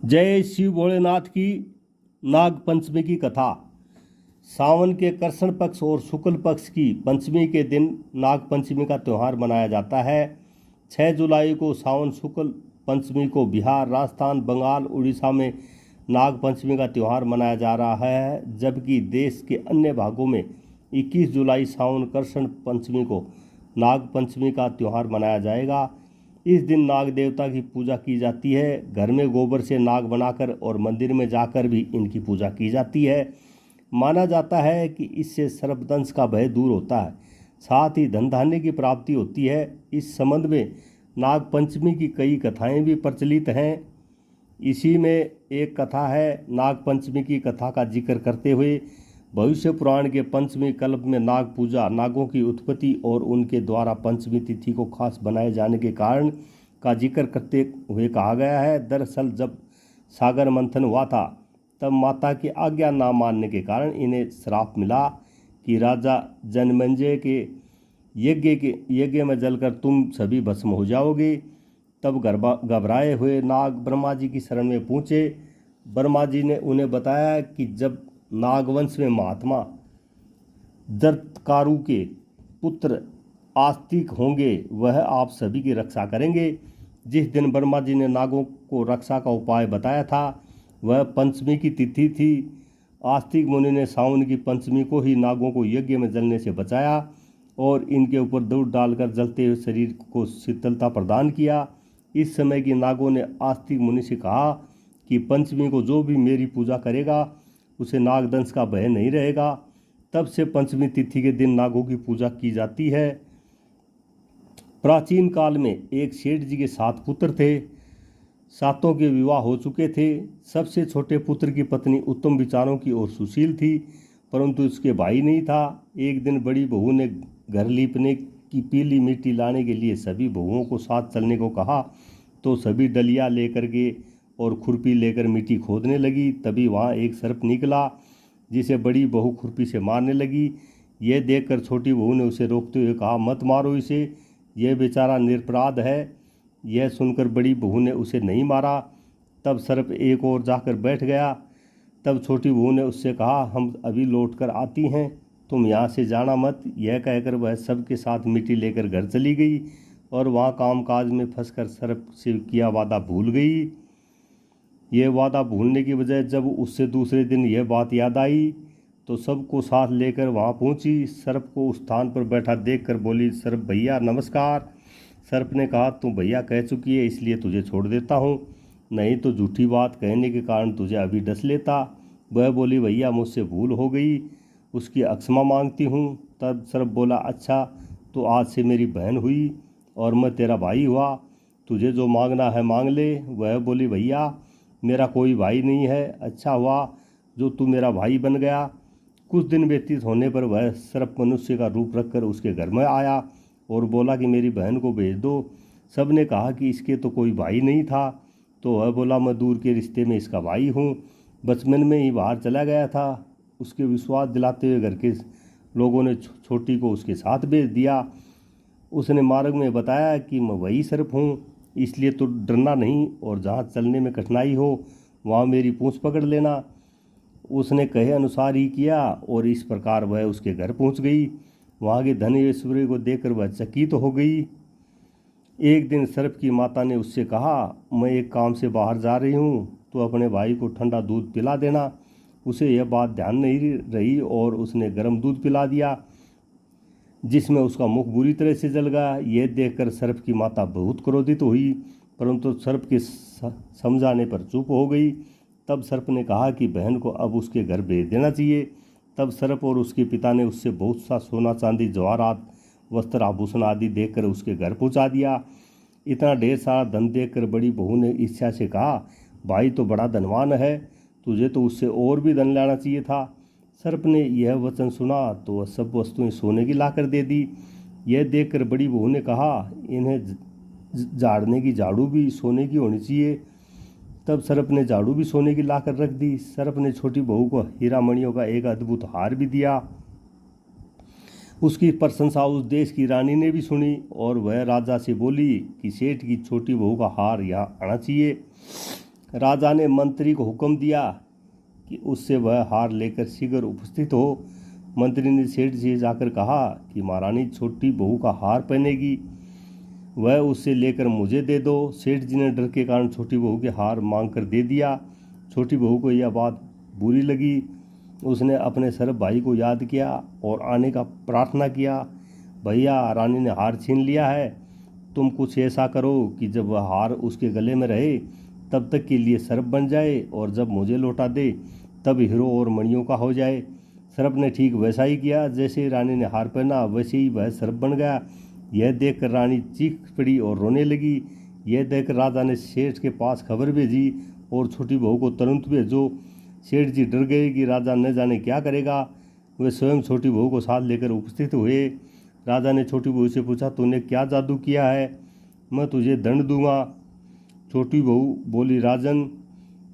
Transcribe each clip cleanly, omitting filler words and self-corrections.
जय शिव भोलेनाथ की। नाग पंचमी की कथा। सावन के कृष्ण पक्ष और शुक्ल पक्ष की पंचमी के दिन नाग पंचमी का त्यौहार मनाया जाता है। 6 जुलाई को सावन शुक्ल पंचमी को बिहार, राजस्थान, बंगाल, उड़ीसा में नाग पंचमी का त्यौहार मनाया जा रहा है, जबकि देश के अन्य भागों में 21 जुलाई सावन कृष्ण पंचमी को नाग पंचमी का त्यौहार मनाया जाएगा। इस दिन नाग देवता की पूजा की जाती है। घर में गोबर से नाग बनाकर और मंदिर में जाकर भी इनकी पूजा की जाती है। माना जाता है कि इससे सर्पदंश का भय दूर होता है, साथ ही धन धान्य की प्राप्ति होती है। इस संबंध में नाग पंचमी की कई कथाएं भी प्रचलित हैं। इसी में एक कथा है। नाग पंचमी की कथा का जिक्र करते हुए भविष्य पुराण के पंचमी कल्प में नाग पूजा, नागों की उत्पत्ति और उनके द्वारा पंचमी तिथि को खास बनाए जाने के कारण का जिक्र करते हुए कहा गया है। दरअसल जब सागर मंथन हुआ था तब माता की आज्ञा ना मानने के कारण इन्हें श्राप मिला कि राजा जनमेजय के यज्ञ में जलकर तुम सभी भस्म हो जाओगे। तब घबराए हुए नाग ब्रह्मा जी की शरण में पहुँचे। ब्रह्मा जी ने उन्हें बताया कि जब नागवंश में महात्मा दर्तकारु के पुत्र आस्तिक होंगे, वह आप सभी की रक्षा करेंगे। जिस दिन ब्रह्मा जी ने नागों को रक्षा का उपाय बताया था वह पंचमी की तिथि थी। आस्तिक मुनि ने सावन की पंचमी को ही नागों को यज्ञ में जलने से बचाया और इनके ऊपर दूध डालकर जलते हुए शरीर को शीतलता प्रदान किया। इस समय की नागों ने आस्तिक मुनि से कहा कि पंचमी को जो भी मेरी पूजा करेगा उसे नागदंश का भय नहीं रहेगा। तब से पंचमी तिथि के दिन नागों की पूजा की जाती है। प्राचीन काल में एक सेठ जी के 7 पुत्र थे। सातों के विवाह हो चुके थे। सबसे छोटे पुत्र की पत्नी उत्तम विचारों की और सुशील थी, परंतु उसके भाई नहीं था। एक दिन बड़ी बहू ने घर लीपने की पीली मिट्टी लाने के लिए सभी बहुओं को साथ चलने को कहा, तो सभी डलिया लेकर के और खुरपी लेकर मिट्टी खोदने लगी। तभी वहाँ एक सर्प निकला जिसे बड़ी बहू खुरपी से मारने लगी। यह देखकर छोटी बहू ने उसे रोकते हुए कहा, मत मारो इसे, यह बेचारा निरपराध है। यह सुनकर बड़ी बहू ने उसे नहीं मारा। तब सर्प एक ओर जाकर बैठ गया। तब छोटी बहू ने उससे कहा, हम अभी लौट कर आती हैं, तुम यहाँ से जाना मत। यह कहकर वह सबके साथ मिट्टी लेकर घर चली गई और वहाँ कामकाज में फंसकर सर्प से किया वादा भूल गई। यह वादा भूलने की बजाय जब उससे दूसरे दिन यह बात याद आई तो सबको साथ लेकर वहाँ पहुँची। सर्प को उस स्थान पर बैठा देखकर बोली, सर्प भैया नमस्कार। सर्प ने कहा, तू भैया कह चुकी है इसलिए तुझे छोड़ देता हूँ, नहीं तो झूठी बात कहने के कारण तुझे अभी डस लेता। वह बोली, भैया मुझसे भूल हो गई, उसकी क्षमा मांगती हूँ। तब सर्प बोला, अच्छा तो आज से मेरी बहन हुई और मैं तेरा भाई हुआ, तुझे जो मांगना है मांग ले। वह बोली, भैया मेरा कोई भाई नहीं है, अच्छा हुआ जो तू मेरा भाई बन गया। कुछ दिन व्यतीत होने पर वह सर्प मनुष्य का रूप रखकर उसके घर में आया और बोला कि मेरी बहन को भेज दो। सब ने कहा कि इसके तो कोई भाई नहीं था, तो वह बोला, मैं दूर के रिश्ते में इसका भाई हूँ, बचपन में ही बाहर चला गया था। उसके विश्वास दिलाते हुए घर के लोगों ने छोटी को उसके साथ भेज दिया। उसने मार्ग में बताया कि मैं वही सर्प हूँ, इसलिए तो डरना नहीं और जहाँ चलने में कठिनाई हो वहाँ मेरी पूँछ पकड़ लेना। उसने कहे अनुसार ही किया और इस प्रकार वह उसके घर पहुँच गई। वहाँ के धन ऐश्वर्य को देखकर वह चकित तो हो गई। एक दिन सर्प की माता ने उससे कहा, मैं एक काम से बाहर जा रही हूँ, तो अपने भाई को ठंडा दूध पिला देना। उसे यह बात ध्यान नहीं रही और उसने गर्म दूध पिला दिया, जिसमें उसका मुख बुरी तरह से जल गया। यह देखकर सर्प की माता बहुत क्रोधित हुई, परंतु सर्प के समझाने पर चुप हो गई। तब सर्प ने कहा कि बहन को अब उसके घर भेज देना चाहिए। तब सर्प और उसके पिता ने उससे बहुत सा सोना चांदी, जवाहरात, वस्त्र, आभूषण आदि देखकर उसके घर पहुंचा दिया। इतना ढेर सारा धन देखकर बड़ी बहू ने ईर्ष्या से कहा, भाई तो बड़ा धनवान है, तुझे तो उससे और भी धन लाना चाहिए था। सर्प ने यह वचन सुना तो वह सब वस्तुएं सोने की लाकर दे दी। यह देखकर बड़ी बहू ने कहा, इन्हें झाड़ने की झाड़ू भी सोने की होनी चाहिए। तब सर्प ने झाड़ू भी सोने की लाकर रख दी। सर्प ने छोटी बहू को हीरा मणियों का एक अद्भुत हार भी दिया। उसकी प्रशंसा उस देश की रानी ने भी सुनी और वह राजा से बोली कि सेठ की छोटी बहू का हार यहाँ आना चाहिए। राजा ने मंत्री को हुक्म दिया कि उससे वह हार लेकर शीघ्र उपस्थित हो। मंत्री ने सेठ जी से जाकर कहा कि महारानी छोटी बहू का हार पहनेगी, वह उससे लेकर मुझे दे दो। सेठ जी ने डर के कारण छोटी बहू के हार मांग कर दे दिया। छोटी बहू को यह बात बुरी लगी। उसने अपने सरब भाई को याद किया और आने का प्रार्थना किया। भैया, रानी ने हार छीन लिया है, तुम कुछ ऐसा करो कि जब वह हार उसके गले में रहे तब तक के लिए सर्प बन जाए और जब मुझे लौटा दे तब हीरो और मणियों का हो जाए। सर्प ने ठीक वैसा ही किया। जैसे ही रानी ने हार पहना वैसे ही वह सर्प बन गया। यह देखकर रानी चीख पड़ी और रोने लगी। यह देखकर राजा ने सेठ के पास खबर भेजी और छोटी बहू को तुरंत भेजो। सेठ जी डर गए कि राजा न जाने क्या करेगा। वे स्वयं छोटी बहू को साथ लेकर उपस्थित हुए। राजा ने छोटी बहू से पूछा, तूने क्या जादू किया है? मैं तुझे दंड दूंगा। छोटी बहू बोली, राजन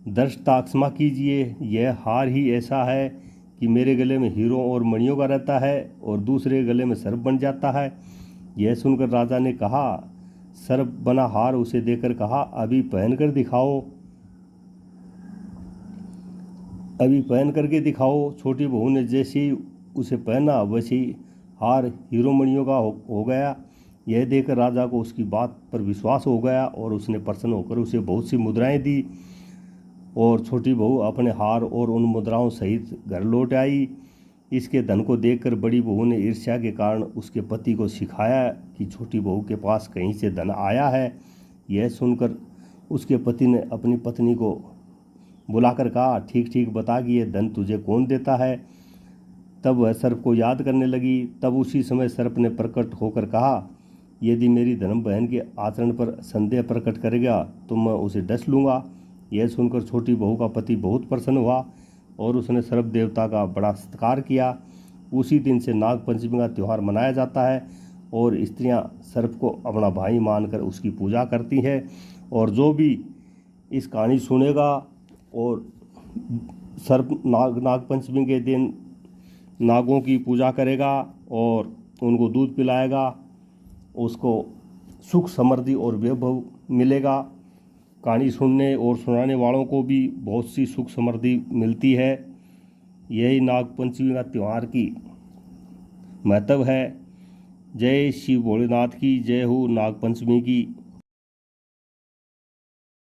दर्शता क्षमा कीजिए, यह हार ही ऐसा है कि मेरे गले में हीरो और मणियों का रहता है और दूसरे गले में सर्प बन जाता है। यह सुनकर राजा ने कहा, सर्प बना हार उसे देकर कहा, अभी पहन कर दिखाओ, अभी पहन करके दिखाओ। छोटी बहू ने जैसे ही उसे पहना वैसे ही हार हीरो मणियों का हो गया। यह देखकर राजा को उसकी बात पर विश्वास हो गया और उसने प्रसन्न होकर उसे बहुत सी मुद्राएं दी और छोटी बहू अपने हार और उन मुद्राओं सहित घर लौट आई। इसके धन को देखकर बड़ी बहू ने ईर्ष्या के कारण उसके पति को सिखाया कि छोटी बहू के पास कहीं से धन आया है। यह सुनकर उसके पति ने अपनी पत्नी को बुलाकर कहा, ठीक ठीक बता कि यह धन तुझे कौन देता है। तब वह सर्प को याद करने लगी। तब उसी समय सर्प ने प्रकट होकर कहा, यदि मेरी धर्म बहन के आचरण पर संदेह प्रकट करेगा तो मैं उसे डस लूँगा। यह सुनकर छोटी बहू का पति बहुत प्रसन्न हुआ और उसने सर्प देवता का बड़ा सत्कार किया। उसी दिन से नाग पंचमी का त्यौहार मनाया जाता है और स्त्रियां सर्प को अपना भाई मानकर उसकी पूजा करती हैं। और जो भी इस कहानी सुनेगा और सर्प नाग पंचमी के दिन नागों की पूजा करेगा और उनको दूध पिलाएगा, उसको सुख समृद्धि और वैभव मिलेगा। कहानी सुनने और सुनाने वालों को भी बहुत सी सुख समृद्धि मिलती है। यही नाग पंचमी का त्यौहार की महत्व है। जय शिव भोलेनाथ की जय हो। नाग पंचमी की